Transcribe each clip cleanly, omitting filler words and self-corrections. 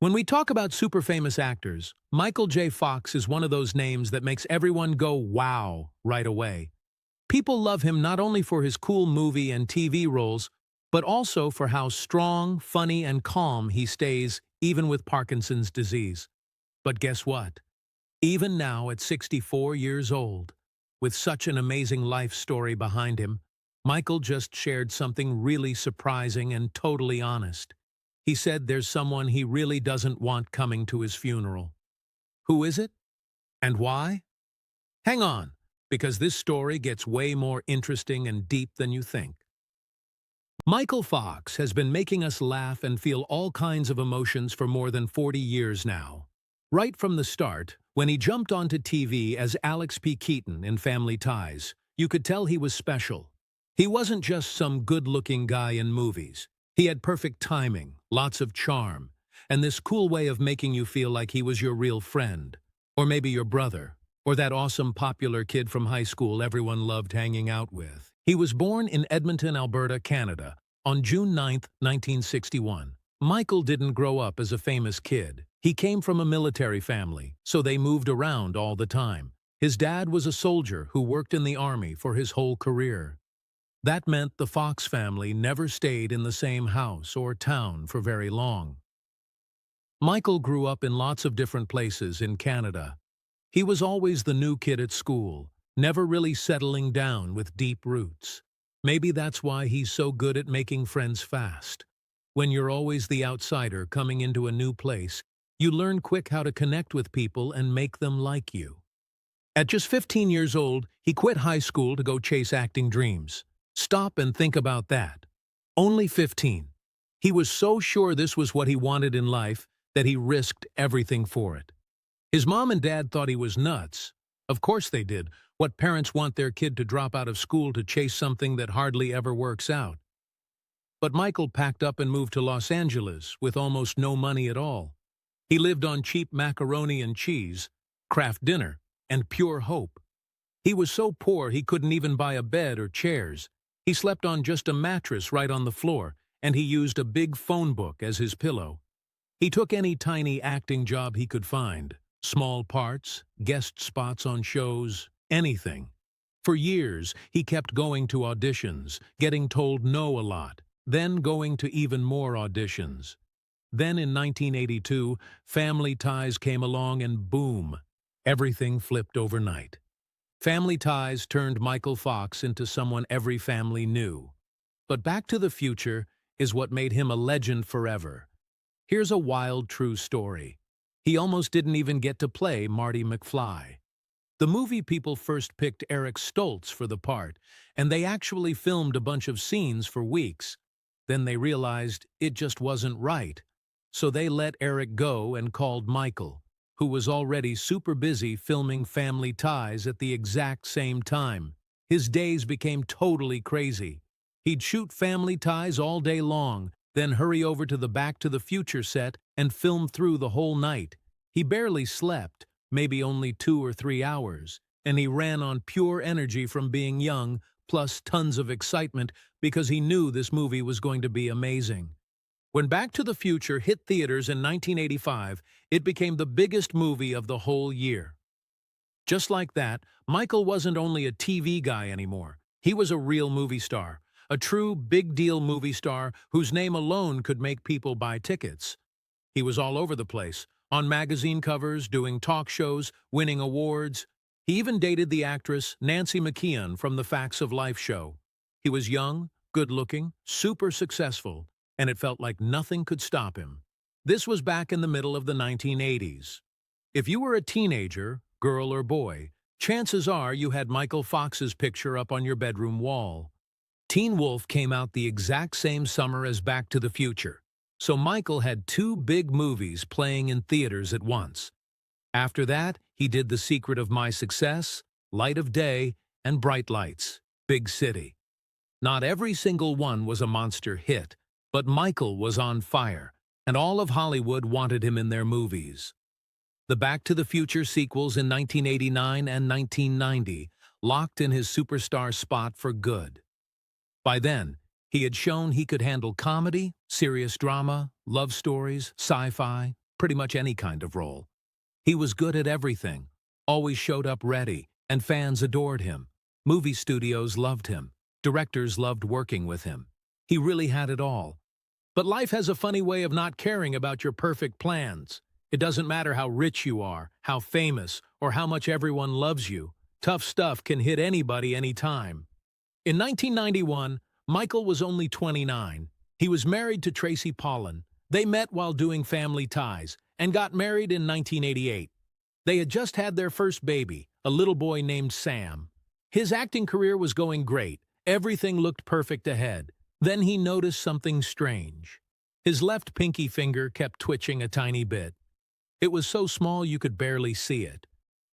When we talk about super famous actors, Michael J. Fox is one of those names that makes everyone go wow right away. People love him not only for his cool movie and TV roles, but also for how strong, funny, and calm he stays even with Parkinson's disease. But guess what? Even now at 64 years old, with such an amazing life story behind him, Michael just shared something really surprising and totally honest. He said there's someone he really doesn't want coming to his funeral. Who is it? And why? Hang on, because this story gets way more interesting and deep than you think. Michael Fox has been making us laugh and feel all kinds of emotions for more than 40 years now. Right from the start, when he jumped onto TV as Alex P. Keaton in Family Ties, you could tell he was special. He wasn't just some good-looking guy in movies. He had perfect timing, lots of charm, and this cool way of making you feel like he was your real friend, or maybe your brother, or that awesome popular kid from high school everyone loved hanging out with. He was born in Edmonton, Alberta, Canada, on June 9, 1961. Michael didn't grow up as a famous kid. He came from a military family, so they moved around all the time. His dad was a soldier who worked in the army for his whole career. That meant the Fox family never stayed in the same house or town for very long. Michael grew up in lots of different places in Canada. He was always the new kid at school, never really settling down with deep roots. Maybe that's why he's so good at making friends fast. When you're always the outsider coming into a new place, you learn quick how to connect with people and make them like you. At just 15 years old, he quit high school to go chase acting dreams. Stop and think about that. Only 15. He was so sure this was what he wanted in life that he risked everything for it. His mom and dad thought he was nuts. Of course they did. What parents want their kid to drop out of school to chase something that hardly ever works out? But Michael packed up and moved to Los Angeles with almost no money at all. He lived on cheap macaroni and cheese, Kraft Dinner, and pure hope. He was so poor he couldn't even buy a bed or chairs. He slept on just a mattress right on the floor, and he used a big phone book as his pillow. He took any tiny acting job he could find. Small parts, guest spots on shows, anything. For years, he kept going to auditions, getting told no a lot, then going to even more auditions. Then in 1982, Family Ties came along and boom, everything flipped overnight. Family Ties turned Michael Fox into someone every family knew. But Back to the Future is what made him a legend forever. Here's a wild, true story. He almost didn't even get to play Marty McFly. The movie people first picked Eric Stoltz for the part, and they actually filmed a bunch of scenes for weeks. Then they realized it just wasn't right. So they let Eric go and called Michael, who was already super busy filming Family Ties at the exact same time. His days became totally crazy. He'd shoot Family Ties all day long, then hurry over to the Back to the Future set and film through the whole night. He barely slept, maybe only 2 or 3 hours, and he ran on pure energy from being young, plus tons of excitement because he knew this movie was going to be amazing. When Back to the Future hit theaters in 1985, it became the biggest movie of the whole year. Just like that, Michael wasn't only a TV guy anymore. He was a real movie star, a true big-deal movie star whose name alone could make people buy tickets. He was all over the place, on magazine covers, doing talk shows, winning awards. He even dated the actress Nancy McKeon from the Facts of Life show. He was young, good-looking, super successful, and it felt like nothing could stop him. This was back in the middle of the 1980s. If you were a teenager, girl or boy, chances are you had Michael Fox's picture up on your bedroom wall. Teen Wolf came out the exact same summer as Back to the Future, so Michael had 2 big movies playing in theaters at once. After that, he did The Secret of My Success, Light of Day, and Bright Lights, Big City. Not every single one was a monster hit, but Michael was on fire, and all of Hollywood wanted him in their movies. The Back to the Future sequels in 1989 and 1990 locked in his superstar spot for good. By then, he had shown he could handle comedy, serious drama, love stories, sci-fi, pretty much any kind of role. He was good at everything, always showed up ready, and fans adored him. Movie studios loved him. Directors loved working with him. He really had it all. But life has a funny way of not caring about your perfect plans. It doesn't matter how rich you are, how famous, or how much everyone loves you. Tough stuff can hit anybody anytime. In 1991, Michael was only 29. He was married to Tracy Pollan. They met while doing Family Ties and got married in 1988. They had just had their first baby, a little boy named Sam. His acting career was going great. Everything looked perfect ahead. Then he noticed something strange. His left pinky finger kept twitching a tiny bit. It was so small you could barely see it.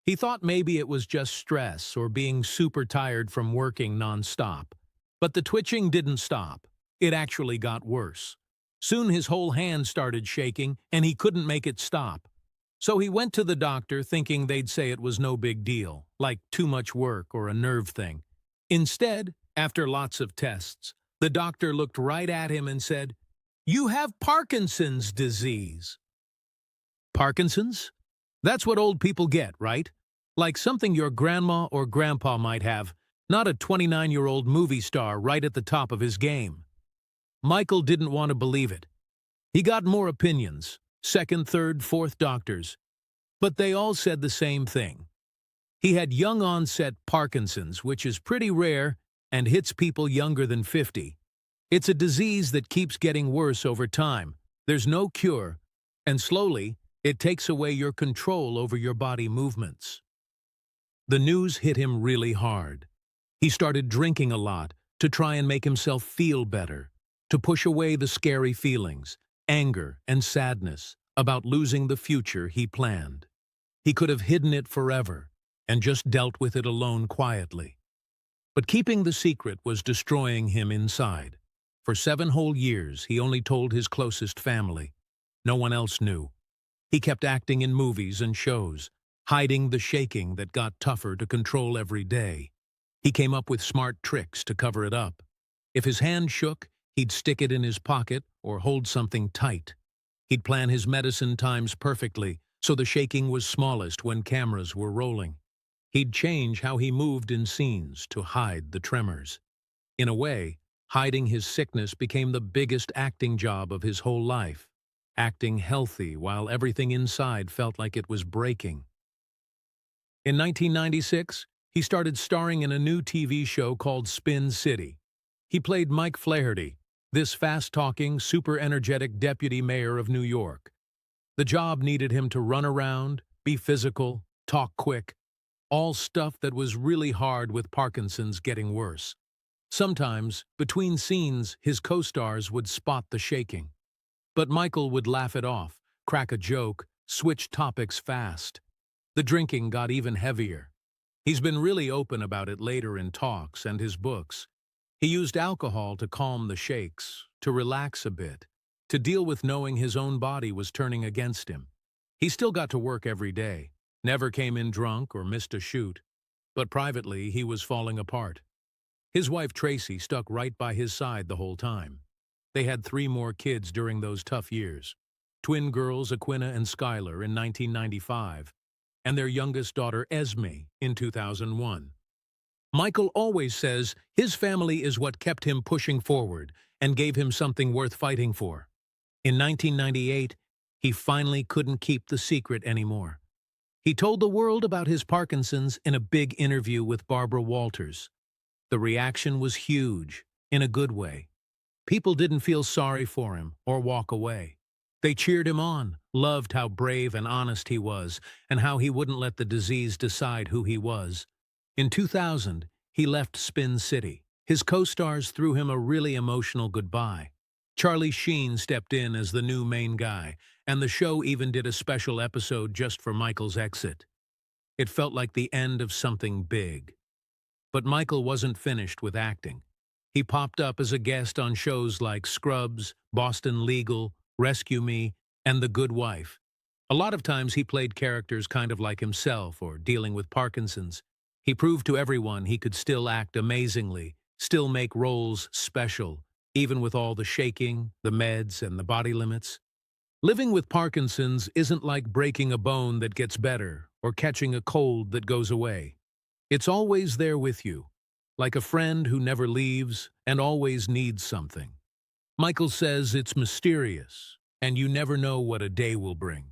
He thought maybe it was just stress or being super tired from working nonstop. But the twitching didn't stop. It actually got worse. Soon his whole hand started shaking, and he couldn't make it stop. So he went to the doctor thinking they'd say it was no big deal, like too much work or a nerve thing. Instead, after lots of tests, the doctor looked right at him and said, "You have Parkinson's disease." Parkinson's? That's what old people get, right? Like something your grandma or grandpa might have, not a 29-year-old movie star right at the top of his game. Michael didn't want to believe it. He got more opinions, second, third, fourth doctors, but they all said the same thing. He had young-onset Parkinson's, which is pretty rare and hits people younger than 50. It's a disease that keeps getting worse over time. There's no cure, and slowly, it takes away your control over your body movements. The news hit him really hard. He started drinking a lot to try and make himself feel better, to push away the scary feelings, anger and sadness about losing the future he planned. He could have hidden it forever and just dealt with it alone quietly. But keeping the secret was destroying him inside. For 7 whole years, he only told his closest family. No one else knew. He kept acting in movies and shows, hiding the shaking that got tougher to control every day. He came up with smart tricks to cover it up. If his hand shook, he'd stick it in his pocket or hold something tight. He'd plan his medicine times perfectly, so the shaking was smallest when cameras were rolling. He'd change how he moved in scenes to hide the tremors. In a way, hiding his sickness became the biggest acting job of his whole life. Acting healthy while everything inside felt like it was breaking. In 1996, he started starring in a new TV show called Spin City. He played Mike Flaherty, this fast-talking, super-energetic deputy mayor of New York. The job needed him to run around, be physical, talk quick, all stuff that was really hard with Parkinson's getting worse. Sometimes, between scenes, his co-stars would spot the shaking. But Michael would laugh it off, crack a joke, switch topics fast. The drinking got even heavier. He's been really open about it later in talks and his books. He used alcohol to calm the shakes, to relax a bit, to deal with knowing his own body was turning against him. He still got to work every day, never came in drunk or missed a shoot, but privately he was falling apart. His wife Tracy stuck right by his side the whole time. They had 3 more kids during those tough years. Twin girls Aquina and Skylar in 1995, and their youngest daughter Esme in 2001. Michael always says his family is what kept him pushing forward and gave him something worth fighting for. In 1998, he finally couldn't keep the secret anymore. He told the world about his Parkinson's in a big interview with Barbara Walters. The reaction was huge, in a good way. People didn't feel sorry for him or walk away. They cheered him on, loved how brave and honest he was, and how he wouldn't let the disease decide who he was. In 2000, he left Spin City. His co-stars threw him a really emotional goodbye. Charlie Sheen stepped in as the new main guy, and the show even did a special episode just for Michael's exit. It felt like the end of something big. But Michael wasn't finished with acting. He popped up as a guest on shows like Scrubs, Boston Legal, Rescue Me, and The Good Wife. A lot of times he played characters kind of like himself or dealing with Parkinson's. He proved to everyone he could still act amazingly, still make roles special, even with all the shaking, the meds, and the body limits. Living with Parkinson's isn't like breaking a bone that gets better or catching a cold that goes away. It's always there with you, like a friend who never leaves and always needs something. Michael says it's mysterious, and you never know what a day will bring.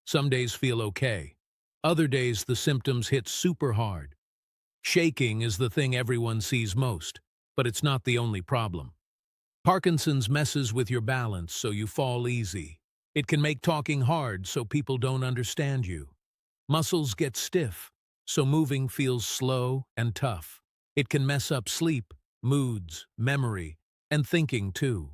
Some days feel okay. Other days the symptoms hit super hard. Shaking is the thing everyone sees most, but it's not the only problem. Parkinson's messes with your balance so you fall easy. It can make talking hard so people don't understand you. Muscles get stiff, so moving feels slow and tough. It can mess up sleep, moods, memory, and thinking too.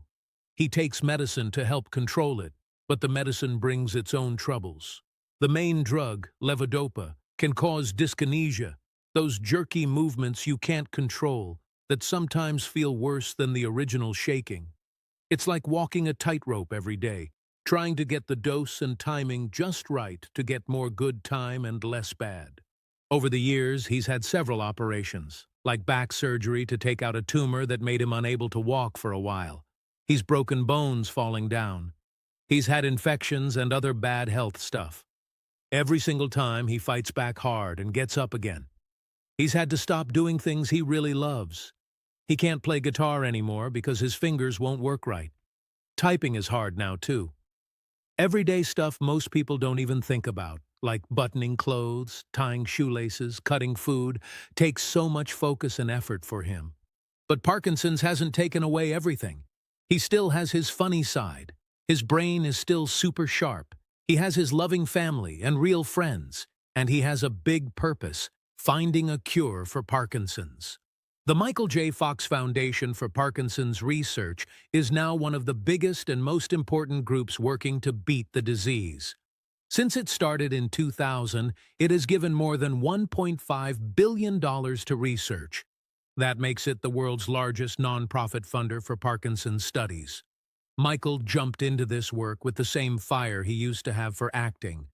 He takes medicine to help control it, but the medicine brings its own troubles. The main drug, levodopa, can cause dyskinesia, those jerky movements you can't control that sometimes feel worse than the original shaking. It's like walking a tightrope every day, trying to get the dose and timing just right to get more good time and less bad. Over the years, he's had several operations, like back surgery to take out a tumor that made him unable to walk for a while. He's broken bones falling down. He's had infections and other bad health stuff. Every single time, he fights back hard and gets up again. He's had to stop doing things he really loves. He can't play guitar anymore because his fingers won't work right. Typing is hard now, too. Everyday stuff most people don't even think about, like buttoning clothes, tying shoelaces, cutting food, takes so much focus and effort for him. But Parkinson's hasn't taken away everything. He still has his funny side. His brain is still super sharp. He has his loving family and real friends. And he has a big purpose, finding a cure for Parkinson's. The Michael J. Fox Foundation for Parkinson's Research is now one of the biggest and most important groups working to beat the disease. Since it started in 2000, it has given more than $1.5 billion to research. That makes it the world's largest nonprofit funder for Parkinson's studies. Michael jumped into this work with the same fire he used to have for acting.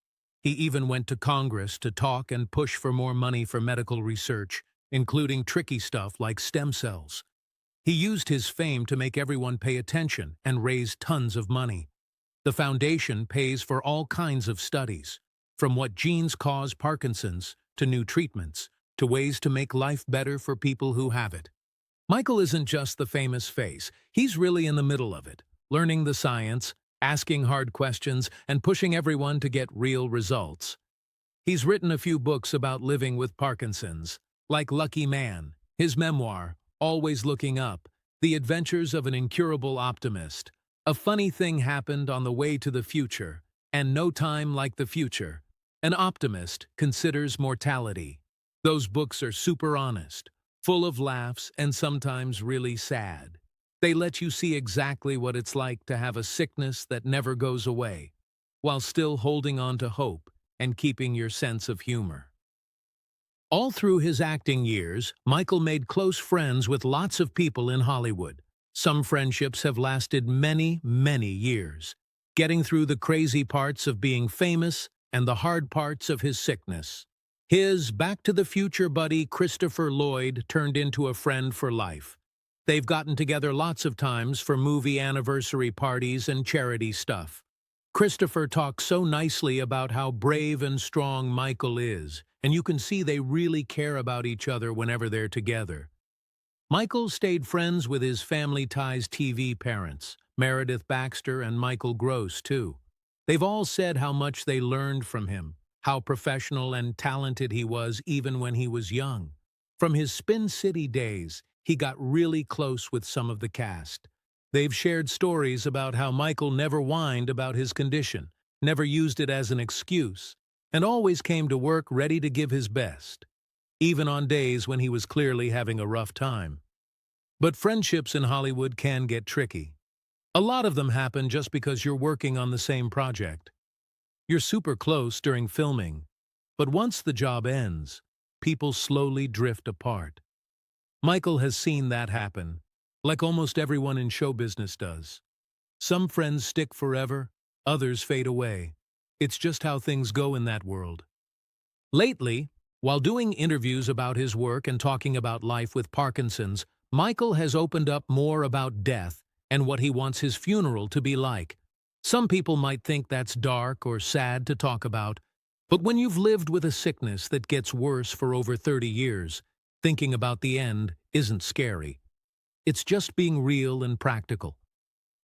He even went to Congress to talk and push for more money for medical research, including tricky stuff like stem cells. He used his fame to make everyone pay attention and raise tons of money. The foundation pays for all kinds of studies, from what genes cause Parkinson's to new treatments, to ways to make life better for people who have it. Michael isn't just the famous face, he's really in the middle of it, learning the science, asking hard questions, and pushing everyone to get real results. He's written a few books about living with Parkinson's, like Lucky Man, his memoir, Always Looking Up, The Adventures of an Incurable Optimist, A Funny Thing Happened on the Way to the Future, and No Time Like the Future. An Optimist Considers Mortality. Those books are super honest, full of laughs and sometimes really sad. They let you see exactly what it's like to have a sickness that never goes away, while still holding on to hope and keeping your sense of humor. All through his acting years, Michael made close friends with lots of people in Hollywood. Some friendships have lasted many, many years, getting through the crazy parts of being famous and the hard parts of his sickness. His Back to the Future buddy Christopher Lloyd turned into a friend for life. They've gotten together lots of times for movie anniversary parties and charity stuff. Christopher talks so nicely about how brave and strong Michael is, and you can see they really care about each other whenever they're together. Michael stayed friends with his Family Ties TV parents, Meredith Baxter and Michael Gross, too. They've all said how much they learned from him, how professional and talented he was even when he was young. From his Spin City days, he got really close with some of the cast. They've shared stories about how Michael never whined about his condition, never used it as an excuse, and always came to work ready to give his best, even on days when he was clearly having a rough time. But friendships in Hollywood can get tricky. A lot of them happen just because you're working on the same project. You're super close during filming, but once the job ends, people slowly drift apart. Michael has seen that happen, like almost everyone in show business does. Some friends stick forever, others fade away. It's just how things go in that world. Lately, while doing interviews about his work and talking about life with Parkinson's, Michael has opened up more about death and what he wants his funeral to be like. Some people might think that's dark or sad to talk about, but when you've lived with a sickness that gets worse for over 30 years, thinking about the end isn't scary. It's just being real and practical.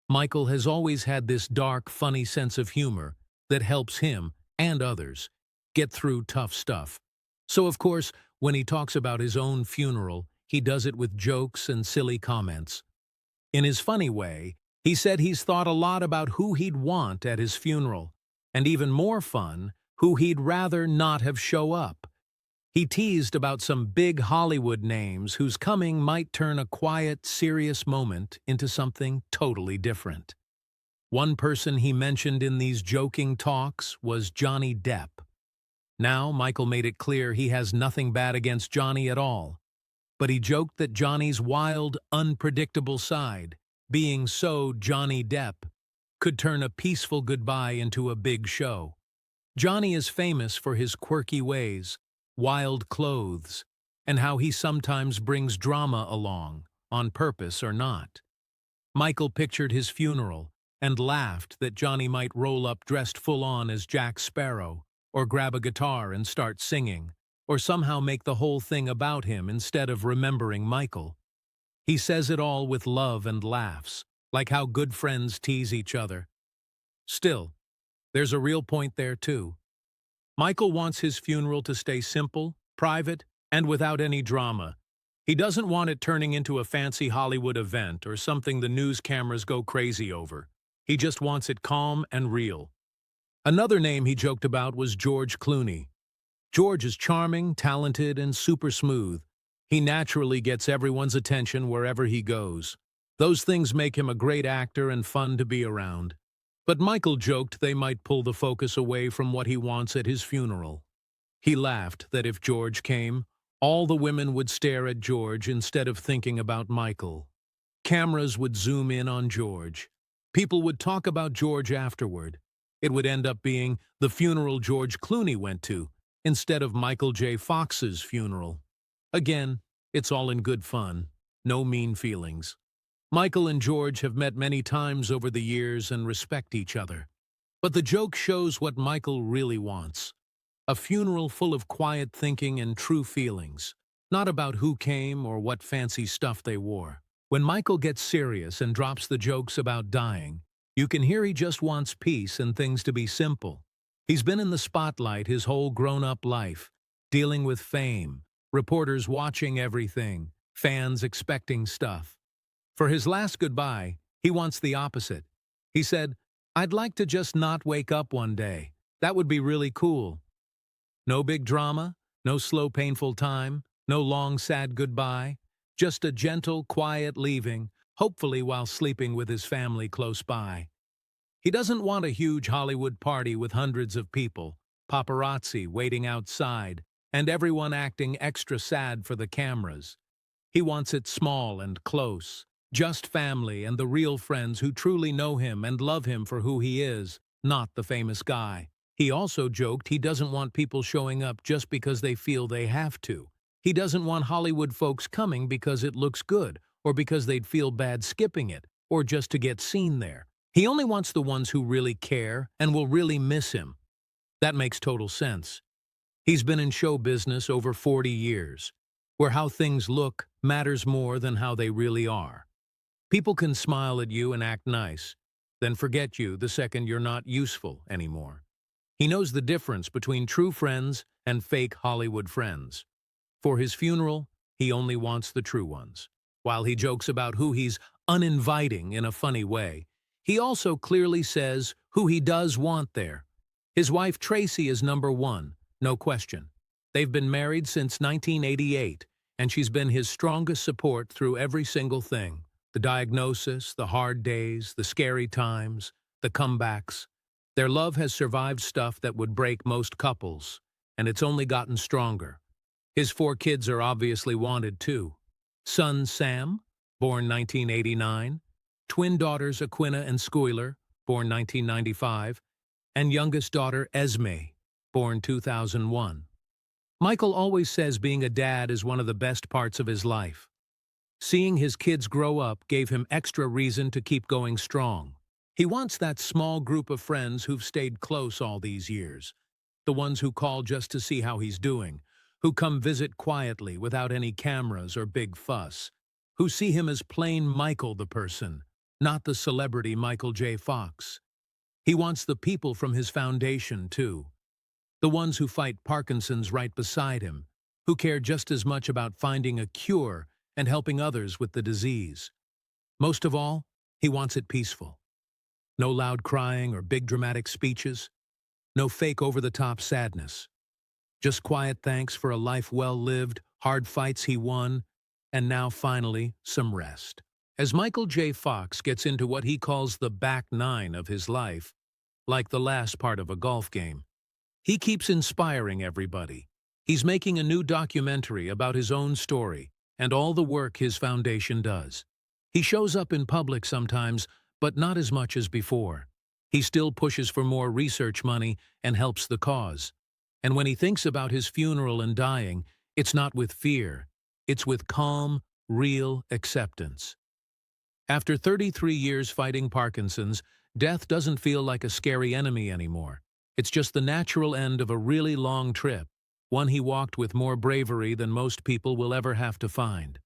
Michael has always had this dark, funny sense of humor that helps him and others get through tough stuff. So, of course, when he talks about his own funeral, he does it with jokes and silly comments. In his funny way, he said he's thought a lot about who he'd want at his funeral, and even more fun, who he'd rather not have show up. He teased about some big Hollywood names whose coming might turn a quiet, serious moment into something totally different. One person he mentioned in these joking talks was Johnny Depp. Now, Michael made it clear he has nothing bad against Johnny at all, but he joked that Johnny's wild, unpredictable side, being so Johnny Depp, could turn a peaceful goodbye into a big show. Johnny is famous for his quirky ways, wild clothes, and how he sometimes brings drama along, on purpose or not. Michael pictured his funeral and laughed that Johnny might roll up dressed full-on as Jack Sparrow, or grab a guitar and start singing, or somehow make the whole thing about him instead of remembering Michael. He says it all with love and laughs, like how good friends tease each other. Still, there's a real point there too. Michael wants his funeral to stay simple, private, and without any drama. He doesn't want it turning into a fancy Hollywood event or something the news cameras go crazy over. He just wants it calm and real. Another name he joked about was George Clooney. George is charming, talented, and super smooth. He naturally gets everyone's attention wherever he goes. Those things make him a great actor and fun to be around. But Michael joked they might pull the focus away from what he wants at his funeral. He laughed that if George came, all the women would stare at George instead of thinking about Michael. Cameras would zoom in on George. People would talk about George afterward. It would end up being the funeral George Clooney went to, instead of Michael J. Fox's funeral. Again, it's all in good fun. No mean feelings. Michael and George have met many times over the years and respect each other. But the joke shows what Michael really wants. A funeral full of quiet thinking and true feelings, not about who came or what fancy stuff they wore. When Michael gets serious and drops the jokes about dying, you can hear he just wants peace and things to be simple. He's been in the spotlight his whole grown-up life, dealing with fame, reporters watching everything, fans expecting stuff. For his last goodbye, he wants the opposite. He said, "I'd like to just not wake up one day. That would be really cool." No big drama, no slow painful time, no long sad goodbye, just a gentle, quiet leaving, hopefully while sleeping with his family close by. He doesn't want a huge Hollywood party with hundreds of people, paparazzi waiting outside, and everyone acting extra sad for the cameras. He wants it small and close, just family and the real friends who truly know him and love him for who he is, not the famous guy. He also joked he doesn't want people showing up just because they feel they have to. He doesn't want Hollywood folks coming because it looks good, or because they'd feel bad skipping it, or just to get seen there. He only wants the ones who really care and will really miss him. That makes total sense. He's been in show business over 40 years, where how things look matters more than how they really are. People can smile at you and act nice, then forget you the second you're not useful anymore. He knows the difference between true friends and fake Hollywood friends. For his funeral, he only wants the true ones. While he jokes about who he's uninviting in a funny way, he also clearly says who he does want there. His wife Tracy is number one, no question. They've been married since 1988, and she's been his strongest support through every single thing. The diagnosis, the hard days, the scary times, the comebacks. Their love has survived stuff that would break most couples, and it's only gotten stronger. His 4 kids are obviously wanted too. Son Sam, born 1989, twin daughters Aquina and Schuyler, born 1995, and youngest daughter Esme, born 2001. Michael always says being a dad is one of the best parts of his life. Seeing his kids grow up gave him extra reason to keep going strong. He wants that small group of friends who've stayed close all these years. The ones who call just to see how he's doing, who come visit quietly without any cameras or big fuss, who see him as plain Michael the person, not the celebrity Michael J. Fox. He wants the people from his foundation, too. The ones who fight Parkinson's right beside him, who care just as much about finding a cure and helping others with the disease. Most of all, he wants it peaceful. No loud crying or big dramatic speeches. No fake over-the-top sadness. Just quiet thanks for a life well lived, hard fights he won, and now finally, some rest. As Michael J. Fox gets into what he calls the back nine of his life, like the last part of a golf game, he keeps inspiring everybody. He's making a new documentary about his own story and all the work his foundation does. He shows up in public sometimes, but not as much as before. He still pushes for more research money and helps the cause. And when he thinks about his funeral and dying, it's not with fear. It's with calm, real acceptance. After 33 years fighting Parkinson's, death doesn't feel like a scary enemy anymore. It's just the natural end of a really long trip, one he walked with more bravery than most people will ever have to find.